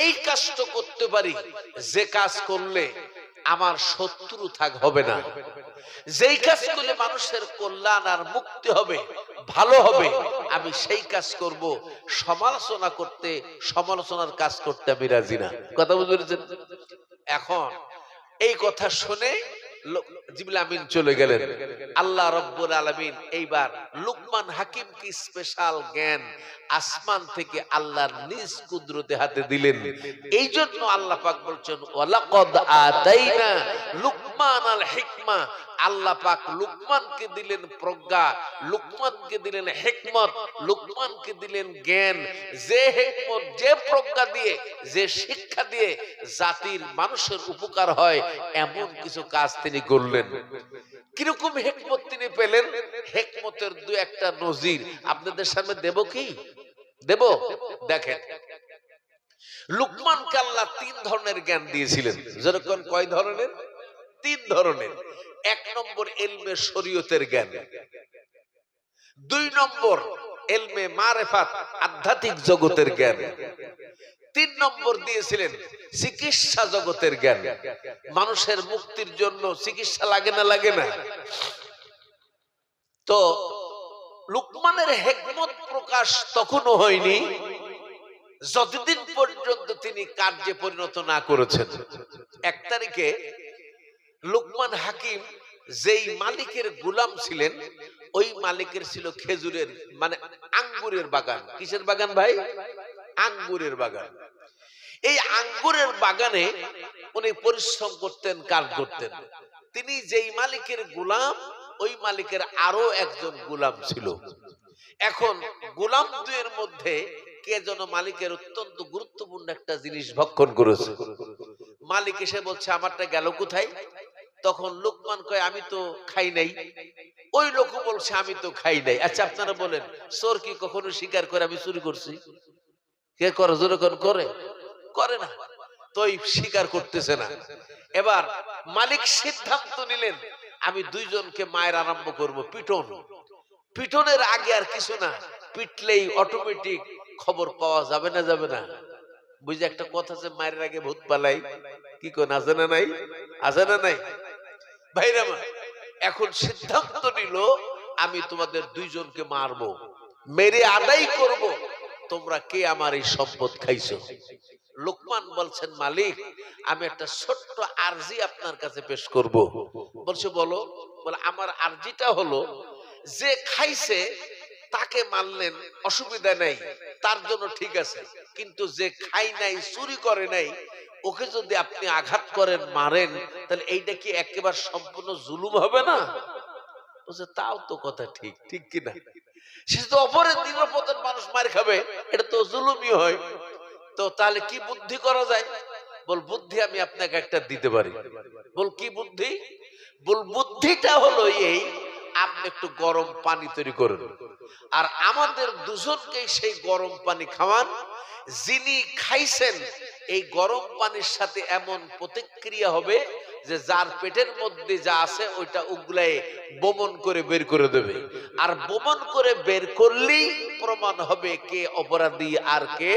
এই কাজটা করতে পারি যে কাজ করলে আমার শত্রু হবে না, যেই কাজ করলে মানুষের কল্যাণ আর মুক্তি হবে, ভালো হবে, আমি সেই কাজ করব। সমালোচনা করতে, সমালোচনার কাজ করতে আমি রাজি না। কথা বুঝতে পেরেছেন? এখন এই কথা শুনে জিবরিল আমিন চলে গেলেন। আল্লাহ রাব্বুল আলামিন এইবার লুকমান হাকিমকে স্পেশাল জ্ঞান আসমান থেকে আল্লাহর নিজ কুদরতে হাতে দিলেন। এই জন্য আল্লাহ পাক বলছেন, ওয়ালাকাদ আতাইনা লুকমানাল হিকমা। আল্লাহ পাক লুকমানকে দিলেন প্রজ্ঞা, লুকমানকে দিলেন হিকমত, লুকমানকে দিলেন জ্ঞান। যে হিকমত, যে প্রজ্ঞা দিয়ে, যে শিক্ষা দিয়ে জাতির মানুষের উপকার হয়, এমন কিছু কাজ তিনি করলেন। কিরকম হিকমত তিনি পেলেন? হিকমতের দু একটা নজির আপনাদের সামনে দেব। কি দেব? দেখেন, লুকমানকে আল্লাহ তিন ধরনের জ্ঞান দিয়েছিলেন। যেরকম কয় ধরনের? তিন ধরনের। এক নম্বর এলমে শরীয়তের জ্ঞান, দুই নম্বর এলমে মারেফাত আধ্যাত্মিক জগতের জ্ঞান, তিন নম্বর দিয়েছিলেন চিকিৎসা জগতের জ্ঞান। মানুষের মুক্তির জন্য চিকিৎসা লাগে না, লাগে না? তো লুকমানের হিকমত প্রকাশ তখনও হয়নি যতদিন পর্যন্ত তিনি কার্যে পরিণত না করেছেন। এক তারিখে লুকমান হাকিম যেই মালিকের গোলাম ছিলেন, ওই মালিকের ছিল খেজুরের মানে আঙ্গুরের বাগান। কিসের বাগান ভাই? আঙ্গুরের বাগান। এই আঙ্গুরের বাগানে উনি পরিশ্রম করতেন, কাজ করতেন। তিনি যেই মালিকের গোলাম, ওই মালিকের আরো একজন গোলাম ছিল। এখন গোলাম দুয়ের মধ্যে কে যেন মালিকের অত্যন্ত গুরুত্বপূর্ণ একটা জিনিস ভক্ষণ করেছে। মালিক এসে বলছে আমারটা গেল কোথায়? তখন লুকমান কয় আমি তো খাই নাই। ওই লোক বলছে আমি তো খাই নাই। আচ্ছা আপনারা বলেন, চোর কি কখনো স্বীকার করে আমি চুরি করছি? কে করে? জোরে করে? করে না। তো স্বীকার করতেছে না। এবার মালিক সিদ্ধান্ত নিলেন আমি দুইজনকে মায়ের আরম্ভ করব, পিটন। পিটনের আগে আর কিছু না, পিটলেই অটোমেটিক খবর পাওয়া যাবে না, যাবে না? বুঝে একটা কথা আছে, মায়ের আগে ভূত পালাই। কি কোন আছে না নাই? আছে না নাই ভাইরা? এখন সিদ্ধান্ত নিল আমি তোমাদের দুইজনকে মারবো, মেরে আদায় করব তোমরা কে আমার এই সম্পদ খাইছো। লুকমান বলছেন মালিক আমি একটা ছোট্ট আরজি আপনার কাছে পেশ করব। বলছে বলো। বলে আমার আরজিটা হলো যে খাইছে তাকে মারলেন অসুবিধা নাই, তার জন্য ঠিক আছে, কিন্তু যে খাই নাই, চুরি করে নাই, ওকে যদি আপনি আঘাত করেন, মারেন, তাহলে এইটা কি একেবারে সম্পূর্ণ জুলুম হবে না? বলছে তাও তো কথা ঠিক, ঠিক কিনা? সে তো অপরের নিরাপদের মানুষ মার খাবে, এটা তো জুলুমই হয়। তো তাহলে কি বুদ্ধি করা যায়? বল বুদ্ধি আমি আপনাকে একটা দিতে পারি। বল কি বুদ্ধি? বল বুদ্ধিটা হলো এই, আপনি একটু গরম পানি তৈরি করেন আর আমাদের দুজনকে সেই গরম পানি খাওয়ান। যিনি খাইছেন এই গরম পানির সাথে এমন প্রতিক্রিয়া হবে যে যার পেটের মধ্যে যা আছে ওইটা উগলায় বমন করে বের করে দেবে। আর বমন করে বের করলেই প্রমাণ হবে কে অপরাধী আর কে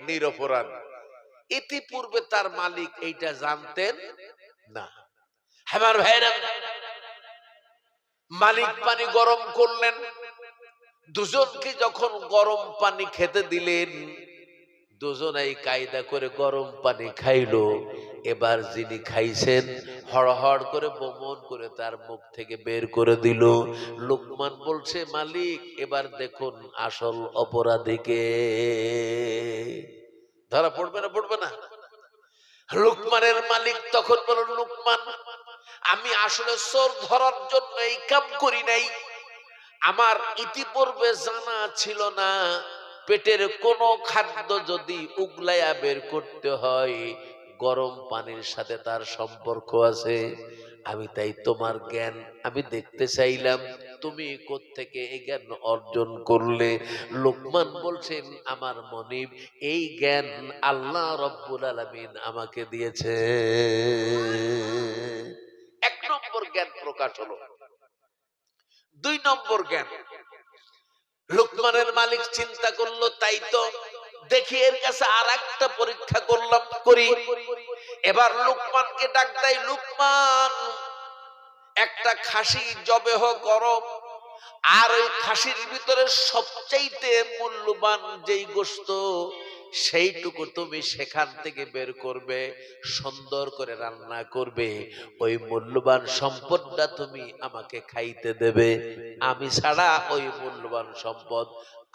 নিরপরাধ। ইতিপূর্বে তার মালিক এইটা জানতেন না। আমার ভাইরা, মালিক পানি গরম করলেন, দুজনকে যখন গরম পানি খেতে দিলেন, দুজনেই কায়দা করে গরম পানি খাইলো। এবার যিনি খাইছেন হড়হড় করে বমন করে তার মুখ থেকে বের করে দিল। লুকমান বলছে মালিক এবার দেখুন আসল অপরাধীকে। ধরা পড়বে না? পড়বে না? লুকমানের মালিক তখন বলল লুকমান আমি আসলে চোর ধরার জন্য এই কাম করি নাই, আমার ইতিপূর্বে জানা ছিল না পেটের কোন খাদ্য যদি উগলাইয়া বের করতে হয় গরম পানির সাথে তার সম্পর্ক আছে। আমি তাই তোমার জ্ঞান আমি দেখতে চাইলাম তুমি কোত্থেকে এই জ্ঞান অর্জন করলে। লোকমান বলছেন আমার মনিব এই জ্ঞান আল্লাহ রব্বুল আলামিন আমাকে দিয়েছে। এক নম্বর জ্ঞান প্রকাশ হলো। দুই নম্বর জ্ঞান, লুকমানের মালিক চিন্তা করলো তাই তো দেখি এর কাছে আর একটা পরীক্ষা করি। এবার লুকমানকে ডাক দেয়, লুকমান একটা খাসি জবেহ করো, আর ওই খাসির ভিতরে সবচাইতে মূল্যবান যেই গোশত সেইটুকু তুমি সেখান থেকে বের করবে, সুন্দর করে রান্না করবে, ওই মূল্যবান সম্পদটা তুমি আমাকে খাইতে দেবে। আমি ছাড়া ওই মূল্যবান সম্পদ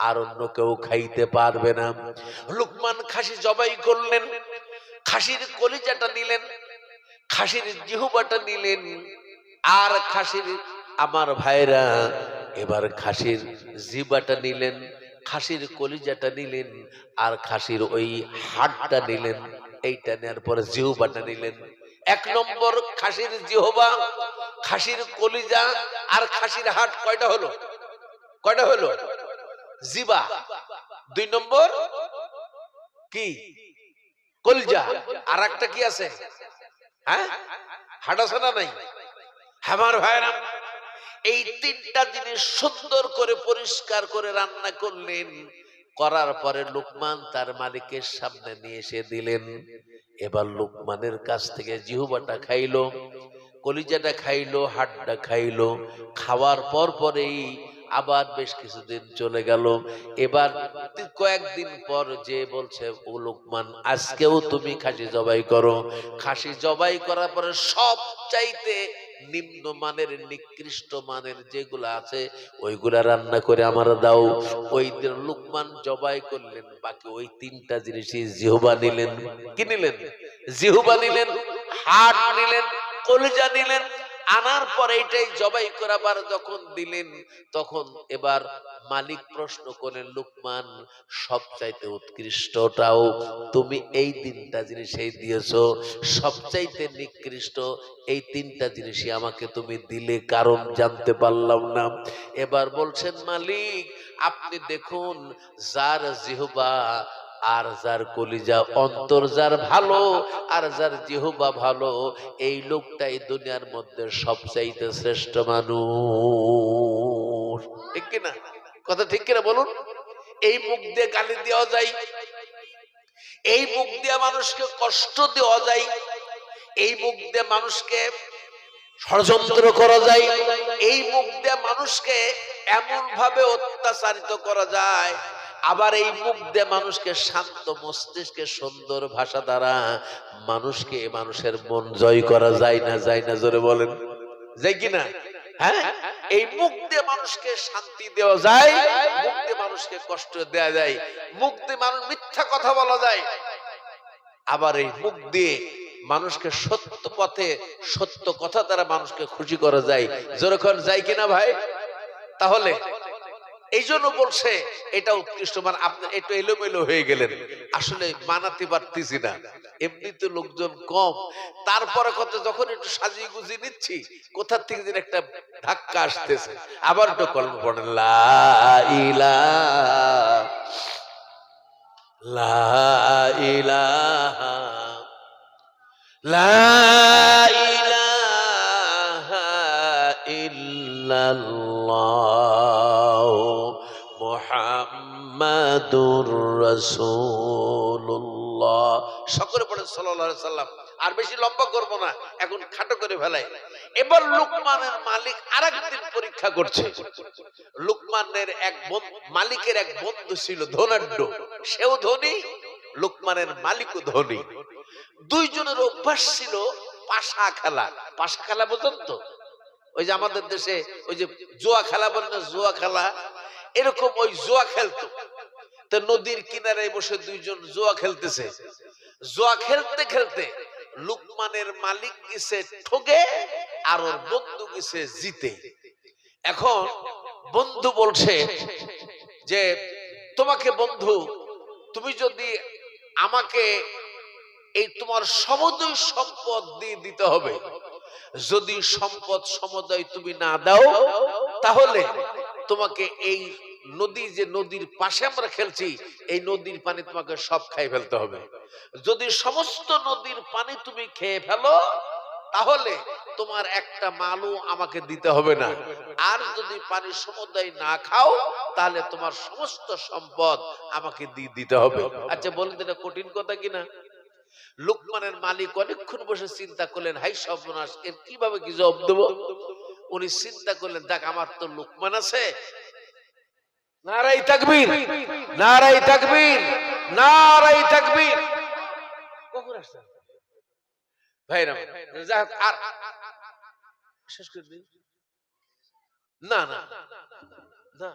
আর অন্য কেউ খাইতে পারবে না। লুকমান খাসি জবাই করলেন, খাসির কলিজাটা নিলেন, খাসির জিহ্বাটা নিলেন, আর খাসির আমার ভাইরা এবার খাসির জিহ্বাটা নিলেন, খাসির কলিজাটা নিলেন, আর খাসির ওই হাড়টা নিলেন। এইটা নেওয়ার পরে জিহ্বাটা নিলেন। এক নম্বর খাসির জিহ্বা, খাসির কলিজা আর খাসির হাড় কয়টা হলো? কয়টা হলো? জিহ্বা। দুই নম্বর কি? কলিজা। আর একটা কি আছে? হ্যাঁ, হাট আছে না নাই? আমার ভাইরা, এই তিনটা জিনিস সুন্দর করে পরিষ্কার করে রান্না করলেন, করার পরে লোকমান তার মালিকের সামনে নিয়ে এসে দিলেন। এবার লোকমানের কাছ থেকে জিহ্বাটা খাইলো, কলিজাটা খাইলো, হাড়টা খাইলো। খাওয়ার পর পরেই আবার বেশ কিছুদিন চলে গেল। এবার কয়েকদিন পর যে বলছে, ও লোকমান, আজকেও তুমি খাসি জবাই করো। খাসি জবাই করার পরে সব চাইতে নিম্ন মানের, নিকৃষ্ট মানের যেগুলা আছে ওইগুলা রান্না করে আমার দাও। ওই দিন লোকমান জবাই করলেন, বাকি ওই তিনটা জিনিসই জিহ্বা নিলেন। কি নিলেন? জিহ্বা নিলেন, হাড় নিলেন, কলিজা নিলেন। আনার পরে এটাই জবাই করাবার যখন দিলেন, তখন এবার মালিক প্রশ্ন করলেন, লোকমান, সবচাইতে উৎকৃষ্টটাও তুমি এই তিনটা জিনিসই দিয়েছো, সবচাইতে নিকৃষ্ট এই তিনটা জিনিসই আমাকে তুমি দিলে, কারণ জানতে পারলাম না। এবার বলছেন, মালিক আপনি দেখুন, যার জিহ্বা আর যার কলিজা, অন্তর যার ভালো আর যার জিহ্বা ভালো, এই লোকটাই দুনিয়ার মধ্যে সবচাইতে শ্রেষ্ঠ মানুষ। ঠিক কিনা? কথা ঠিক কিনা বলুন? এই মুখ দিয়ে গালি দেওয়া যায়, এই মুখ দিয়ে মানুষকে কষ্ট দেওয়া যায়, এই মুখ দিয়ে মানুষকে ষড়যন্ত্র করা যায়, এই মুখ দিয়ে মানুষকে এমন ভাবে অত্যাচারিত করা যায়। আবার এই মুখ দিয়ে মানুষকে শান্ত মস্তিষ্কে সুন্দর ভাষা দ্বারা মানুষকে, মানুষের মন জয় করা যায় না? যায় না? জোরে বলেন, যায় কিনা? হ্যাঁ, এই মুখ দিয়ে মানুষকে শান্তি দেওয়া যায়, মুখ দিয়ে মানুষকে কষ্ট দেওয়া যায়, মুখ দিয়ে মানুষ মিথ্যা কথা বলা যায়। আবার এই মুখ দিয়ে মানুষকে সত্য পথে, সত্য কথা দ্বারা মানুষকে খুশি করা যায়। যেরকম যায় কিনা ভাই? তাহলে এই জন্য বলছে এটা উৎকৃষ্ট মান। আপনি একটু এলোমেলো হয়ে গেলেন, আসলে মানাতে পারতেছি না, এমনিতে লোকজন কম, তারপরে কত যখন একটু সাজিয়ে গুজিয়ে নিচ্ছি, কোথা থেকে যেন একটা ধাক্কা আসতেছে। আবার একটু কলম পড়েন, লা ইলাহা লা ইলাহা লা ইলাহা ইল্লাল্লাহ মুহাম্মাদুর রাসূলুল্লাহ। সকলে পড়েন সাল্লাল্লাহু আলাইহি সাল্লাম। আর বেশি লম্বা করব না, এখন খাটো করে ফেলাই। এবার লোকমানের মালিক আরেকদিন পরীক্ষা করছে। লোকমানের মালিকের এক বন্ধু ছিল ধনাঢ্য, সেও ধনী, লোকমানের মালিকও ধনী। দুইজনের অভ্যাস ছিল পাশা খেলা। পাশা খেলা বোঝেন তো? ওই যে আমাদের দেশে ওই যে জুয়া খেলা বলে না, জুয়া খেলা, এরকম ওই জুয়া খেলতো। তো নদীর কিনারে বসে দুইজন জুয়া খেলতেছে। জুয়া খেলতে খেলতে লোকমানের মালিক গেছে ঠকে, আর ওর বন্ধু গেছে জিতে। এখন বন্ধু বলছে যে, তোমাকে বন্ধু, তুমি যদি আমাকে এই তোমার সমুদয় সম্পদ দিয়ে দিতে হবে, যদি সম্পদ সমুদয় তুমি না দাও, তাহলে তোমাকে এই নদী, যে নদীর পাশে আমরা খেলছি, এই নদীর পানি তোমাকে সব খাই ফেলতে হবে। যদি সমস্ত নদীর পানি তুমি খেয়ে ফেলো, তাহলে তোমার একটা মালও আমাকে দিতে হবে না। আর যদি পানি সমুদয় না খাও, তাহলে তোমার সমস্ত সম্পদ আমাকে দিয়ে দিতে হবে। আচ্ছা বলেন, এটা কঠিন কথা কিনা? লোকমানের মালিক অনেকক্ষণ বসে চিন্তা করলেন, হাই সর্বনাশ, এর কিভাবে কি জবাব দেব। উনি চিন্তা করলেন, দেখ আমার তো লোকমান আছে। নারাই তাকবীর, নারাই তাকবীর, নারাই তাকবীর। কখন আসছেন ভাইরা? আর শেষ করে দিই। না না না,